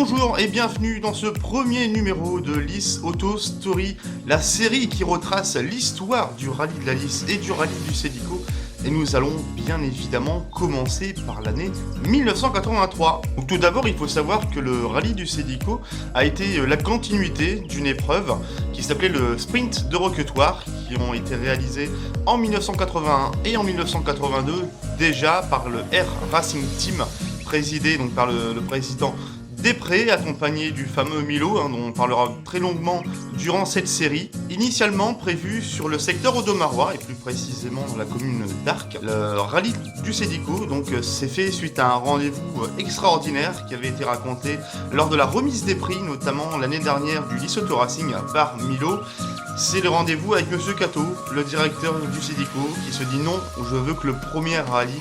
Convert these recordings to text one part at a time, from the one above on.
Bonjour et bienvenue dans ce premier numéro de Lys Auto Story, la série qui retrace l'histoire du rallye de la Lys et du rallye du Cedico. Et nous allons bien évidemment commencer par l'année 1983. Donc, tout d'abord, il faut savoir que le rallye du Cedico a été la continuité d'une épreuve qui s'appelait le sprint de Roquetoire, qui ont été réalisés en 1981 et en 1982 déjà par le R Racing Team, présidé donc par le président Després, accompagné du fameux Milo, dont on parlera très longuement durant cette série. Initialement prévu sur le secteur Audomarois, et plus précisément dans la commune d'Arques, le rallye du Cedico s'est fait suite à un rendez-vous extraordinaire qui avait été raconté lors de la remise des prix, notamment l'année dernière du Lys Auto Racing par Milo. C'est le rendez-vous avec Monsieur Cato, le directeur du Cedico, qui se dit non, je veux que le premier rallye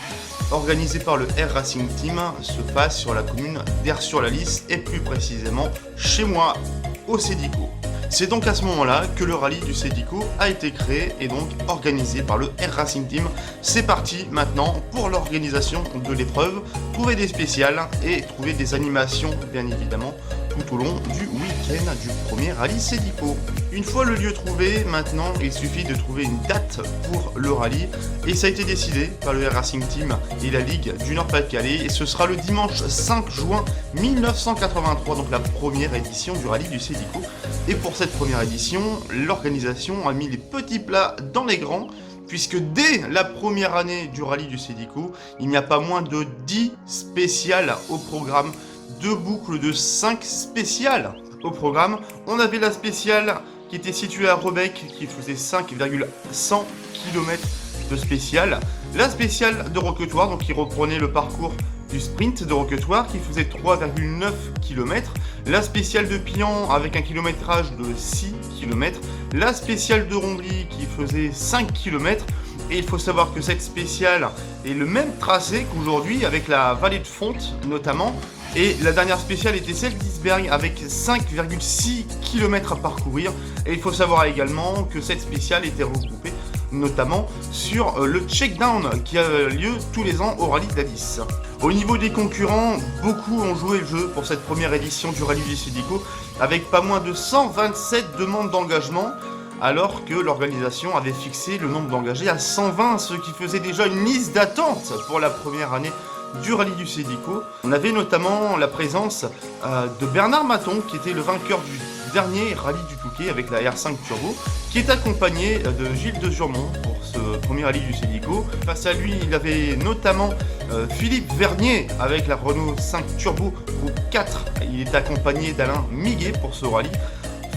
organisé par le R Racing Team se passe sur la commune d'Aire-sur-la-Lys et plus précisément chez moi au Cedico. C'est donc à ce moment-là que le rallye du Cedico a été créé et donc organisé par le R Racing Team. C'est parti maintenant pour l'organisation de l'épreuve, trouver des spéciales et trouver des animations bien évidemment tout au long du week-end du premier rallye Cedico. Une fois le lieu trouvé, maintenant il suffit de trouver une date pour le rallye et ça a été décidé par le R Racing Team et la Ligue du Nord-Pas-de-Calais et ce sera le dimanche 5 juin 1983, donc la première édition du rallye du Cedico. Et pour cette première édition, l'organisation a mis les petits plats dans les grands, puisque dès la première année du rallye du Cedico, il n'y a pas moins de 10 spéciales au programme, 2 boucles de 5 spéciales au programme. On avait la spéciale qui était située à Rebec, qui faisait 5,100 km de spéciale. La spéciale de Roquetoire, donc qui reprenait le parcours du sprint de Roquetoire, qui faisait 3,9 km. La spéciale de Pian avec un kilométrage de 6 km. La spéciale de Rondry qui faisait 5 km. Et il faut savoir que cette spéciale est le même tracé qu'aujourd'hui avec la vallée de Fonte notamment. Et la dernière spéciale était celle d'Isberg avec 5,6 km à parcourir. Et il faut savoir également que cette spéciale était regroupée notamment sur le checkdown qui a lieu tous les ans au rallye de la Lys. Au niveau des concurrents, beaucoup ont joué le jeu pour cette première édition du rallye du Cedico avec pas moins de 127 demandes d'engagement, alors que l'organisation avait fixé le nombre d'engagés à 120, ce qui faisait déjà une liste d'attente pour la première année du rallye du Cedico. On avait notamment la présence de Bernard Maton, qui était le vainqueur du dernier rallye du Touquet avec la R5 Turbo, qui est accompagné de Gilles de Jurmont pour ce premier rallye du Cedico. Face à lui, il avait notamment Philippe Vernier avec la Renault 5 Turbo Groupe 4. Il est accompagné d'Alain Miguet pour ce rallye.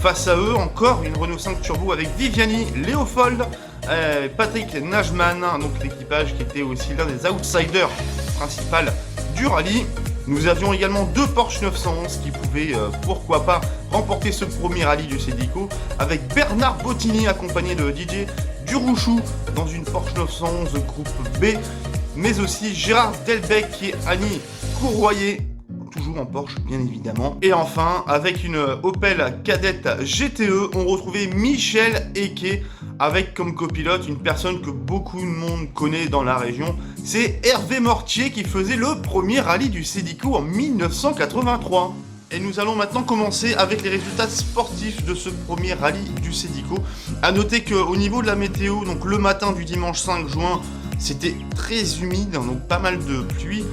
Face à eux, encore une Renault 5 Turbo avec Viviani, Léofold, Patrick Najman, donc l'équipage qui était aussi l'un des outsiders principaux du rallye. Nous avions également 2 Porsche 911 qui pouvaient, pourquoi pas, remporter ce premier rallye du Cedico, avec Bernard Bottini accompagné de DJ Durouchou dans une Porsche 911 groupe B, mais aussi Gérard Delbecq et Annie Courroyer, toujours en Porsche bien évidemment. Et enfin, avec une Opel Kadett GTE, on retrouvait Michel Eke avec comme copilote une personne que beaucoup de monde connaît dans la région. C'est Hervé Mortier qui faisait le premier rallye du Cedico en 1983. Et nous allons maintenant commencer avec les résultats sportifs de ce premier rallye du Cedico. A noter qu'au niveau de la météo, donc le matin du dimanche 5 juin, c'était très humide, donc pas mal de pluie.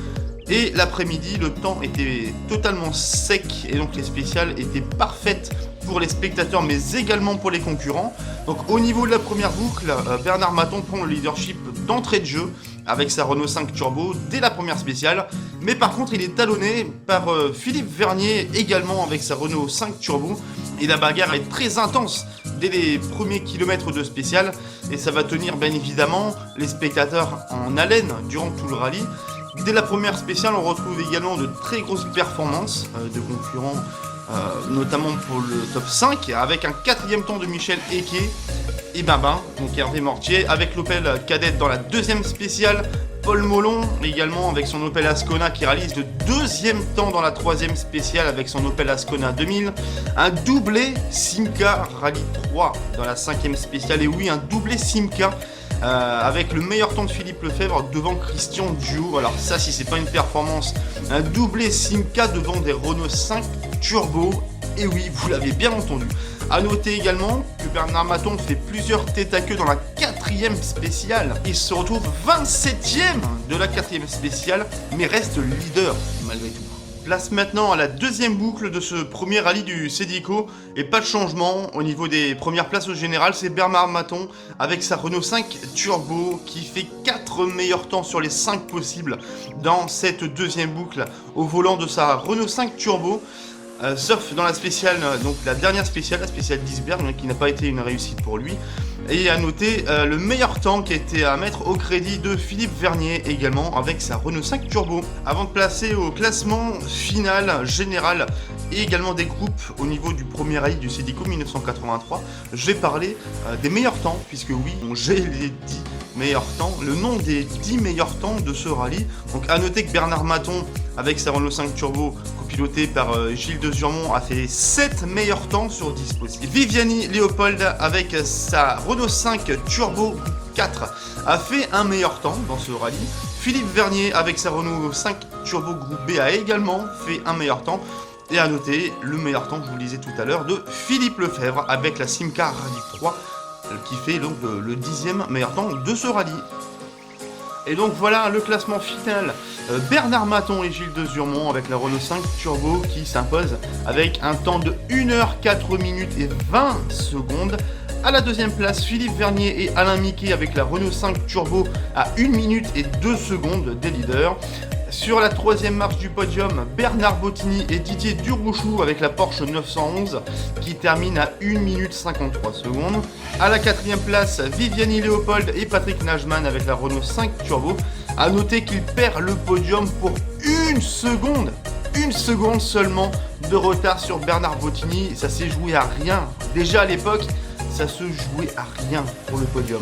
Et l'après-midi, le temps était totalement sec et donc les spéciales étaient parfaites pour les spectateurs mais également pour les concurrents. Donc au niveau de la première boucle, Bernard Maton prend le leadership d'entrée de jeu avec sa Renault 5 Turbo dès la première spéciale. Mais par contre, il est talonné par Philippe Vernier également avec sa Renault 5 Turbo. Et la bagarre est très intense dès les premiers kilomètres de spéciale. Et ça va tenir bien évidemment les spectateurs en haleine durant tout le rallye. Dès la première spéciale, on retrouve également de très grosses performances de concurrents, notamment pour le top 5, avec un 4e temps de Michel Eke et Babin, donc Hervé Mortier, avec l'Opel Kadett dans la 2e spéciale, Paul Molon également avec son Opel Ascona qui réalise le 2e temps dans la 3e spéciale avec son Opel Ascona 2000, un doublé Simca Rallye 3 dans la 5e spéciale, et oui, un doublé Simca avec le meilleur temps de Philippe Lefebvre devant Christian Duo. Alors ça, si c'est pas une performance, un doublé Simca devant des Renault 5 Turbo. Et oui, vous l'avez bien entendu. A noter également que Bernard Maton fait plusieurs têtes à queue dans la 4e spéciale. Il se retrouve 27e de la 4e spéciale, mais reste leader malgré tout. Place maintenant à la 2e boucle de ce premier rallye du Cedico, et pas de changement au niveau des premières places au général, c'est Bernard Maton avec sa Renault 5 Turbo qui fait 4 meilleurs temps sur les 5 possibles dans cette 2e boucle au volant de sa Renault 5 Turbo. Sauf dans la spéciale, donc la dernière spéciale, la spéciale d'Isberg, qui n'a pas été une réussite pour lui. Et à noter le meilleur temps qui a été à mettre au crédit de Philippe Vernier également avec sa Renault 5 Turbo. Avant de placer au classement final général et également des groupes au niveau du premier rallye du Cedico 1983, je vais parler des meilleurs temps, puisque oui, j'ai les 10 meilleurs temps, le nom des 10 meilleurs temps de ce rallye. Donc à noter que Bernard Maton avec sa Renault 5 Turbo piloté par Gilles de Zurmont a fait 7 meilleurs temps sur 10 possibles. Viviani Léopold avec sa Renault 5 Turbo 4 a fait un meilleur temps dans ce rallye. Philippe Vernier avec sa Renault 5 Turbo Groupe B a également fait un meilleur temps. Et à noter le meilleur temps, je vous le disais tout à l'heure, de Philippe Lefebvre avec la Simca Rallye 3 qui fait donc le 10e meilleur temps de ce rallye. Et donc voilà le classement final. Bernard Maton et Gilles de Zurmont avec la Renault 5 Turbo qui s'impose avec un temps de 1h 4 minutes et 20 secondes. À la 2e place, Philippe Vernier et Alain Miquet avec la Renault 5 Turbo à 1 minute et 2 secondes des leaders. Sur la 3e marche du podium, Bernard Bottini et Didier Durouchou avec la Porsche 911 qui termine à 1 minute 53 secondes. À la 4e place, Viviani Léopold et Patrick Najman avec la Renault 5 Turbo. A noter qu'il perd le podium pour 1 seconde. 1 seconde seulement de retard sur Bernard Bottini. Ça s'est joué à rien. Déjà à l'époque, ça se jouait à rien pour le podium.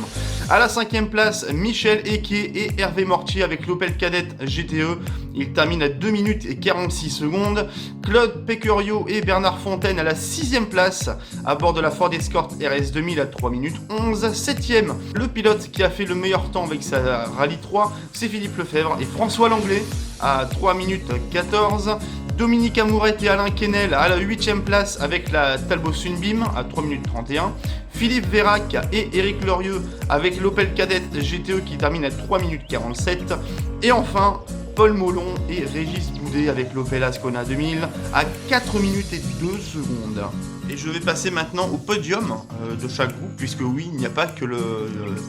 À la 5e place, Michel Eke et Hervé Mortier avec l'Opel Kadett GTE. Ils terminent à 2 minutes et 46 secondes. Claude Pecurio et Bernard Fontaine à la 6e place à bord de la Ford Escort RS 2000 à 3 minutes 11. 7e, le pilote qui a fait le meilleur temps avec sa Rallye 3, c'est Philippe Lefebvre et François Langlais à 3 minutes 14. Dominique Amourette et Alain Quesnel à la 8e place avec la Talbot Sunbeam à 3 minutes 31. Philippe Vérac et Éric Lorieux avec l'Opel Kadett GTE qui termine à 3 minutes 47. Et enfin, Paul Molon et Régis Boudet avec l'Opel Ascona 2000 à 4 minutes et 2 secondes. Et je vais passer maintenant au podium de chaque groupe, puisque oui, il n'y a pas que le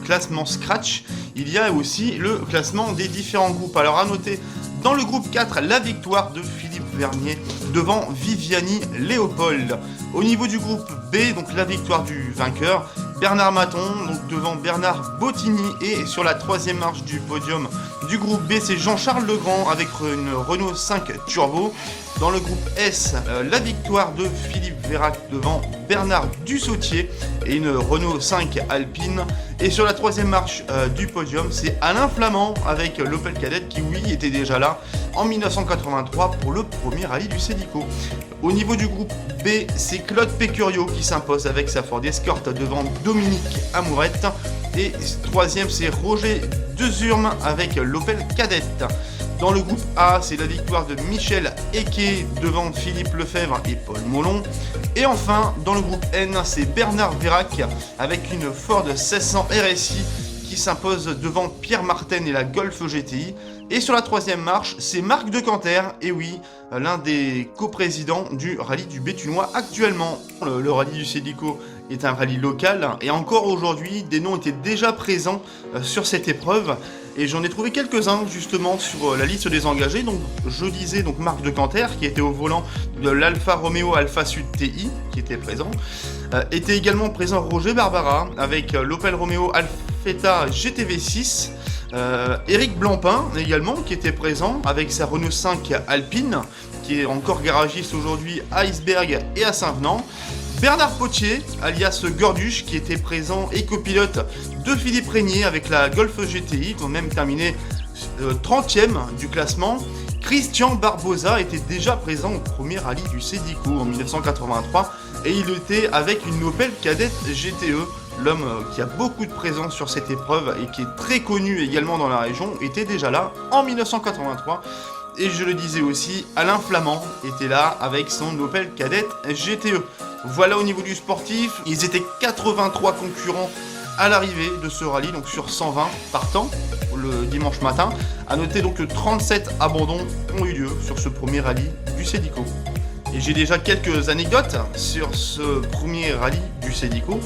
classement Scratch, il y a aussi le classement des différents groupes. Alors à noter, dans le groupe 4, la victoire de Philippe Vernier devant Viviani Léopold. Au niveau du groupe B, donc la victoire du vainqueur, Bernard Maton, donc devant Bernard Bottini. Et sur la 3e marche du podium du groupe B, c'est Jean-Charles Legrand avec une Renault 5 Turbo. Dans le groupe S, la victoire de Philippe Vérac devant Bernard Dussautier et une Renault 5 Alpine. Et sur la 3e marche du podium, c'est Alain Flamand avec l'Opel Kadett qui, oui, était déjà là en 1983 pour le premier rallye du Cedico. Au niveau du groupe B, c'est Claude Pecurio qui s'impose avec sa Ford Escort devant Dominique Amourette. Et 3e, c'est Roger Dezurme avec l'Opel Kadett. Dans le groupe A, c'est la victoire de Michel Eke devant Philippe Lefebvre et Paul Molon. Et enfin, dans le groupe N, c'est Bernard Vérac avec une Ford 1600 RSI qui s'impose devant Pierre Marten et la Golf GTI. Et sur la 3e marche, c'est Marc Decanter, et oui, l'un des coprésidents du rallye du Béthunois actuellement. Le rallye du Cedico est un rallye local, et encore aujourd'hui, des noms étaient déjà présents sur cette épreuve. Et j'en ai trouvé quelques-uns justement sur la liste des engagés. Donc je disais donc Marc Decanter qui était au volant de l'Alfa Romeo Alpha Sud TI qui était présent. Était également présent Roger Barbara avec l'Opel Romeo Alfetta GTV6. Éric Blancpain également qui était présent avec sa Renault 5 Alpine qui est encore garagiste aujourd'hui à Iceberg et à Saint-Venant. Bernard Potier, alias Gorduche, qui était présent et copilote de Philippe Régnier avec la Golf GTI, qui ont même terminé 30e du classement. Christian Barbosa était déjà présent au premier rallye du Cedico en 1983 et il était avec une Opel Kadett GTE l'homme qui a beaucoup de présence sur cette épreuve et qui est très connu également dans la région, était déjà là en 1983. Et je le disais aussi, Alain Flamand était là avec son Opel Kadett GTE. Voilà au niveau du sportif, ils étaient 83 concurrents à l'arrivée de ce rallye, donc sur 120 partants le dimanche matin. A noter donc que 37 abandons ont eu lieu sur ce premier rallye du Cedico. Et j'ai déjà quelques anecdotes sur ce premier rallye du Cedico,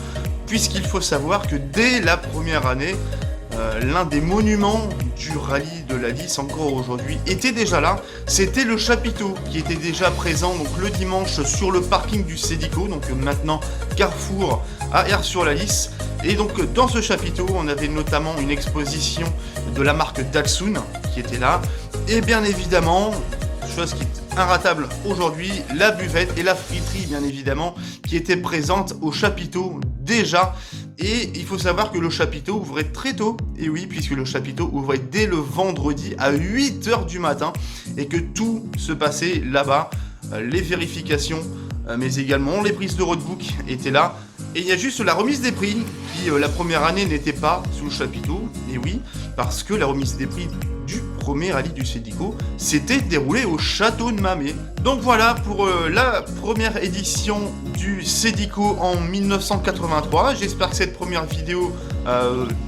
puisqu'il faut savoir que dès la première année, l'un des monuments du rallye de la Lys encore aujourd'hui était déjà là. C'était le chapiteau qui était déjà présent donc le dimanche sur le parking du Cedico, donc maintenant Carrefour à Aire-sur-la-Lys. Et donc dans ce chapiteau, on avait notamment une exposition de la marque Datsun qui était là. Et bien évidemment, chose qui est inratable aujourd'hui, la buvette et la friterie bien évidemment qui étaient présentes au chapiteau déjà. Et il faut savoir que le chapiteau ouvrait très tôt, et oui, puisque le chapiteau ouvrait dès le vendredi à 8h du matin, et que tout se passait là-bas, les vérifications, mais également les prises de roadbook étaient là. Et il y a juste la remise des prix, qui la première année n'était pas sous le chapiteau, et oui, parce que la remise des prix du premier rallye du Cedico s'était déroulée au château de Mamé. Donc voilà pour la première édition du Cedico en 1983. J'espère que cette première vidéo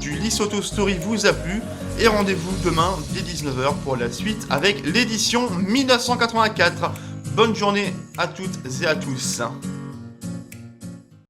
du Lys Auto Story vous a plu. Et rendez-vous demain dès 19h pour la suite avec l'édition 1984. Bonne journée à toutes et à tous.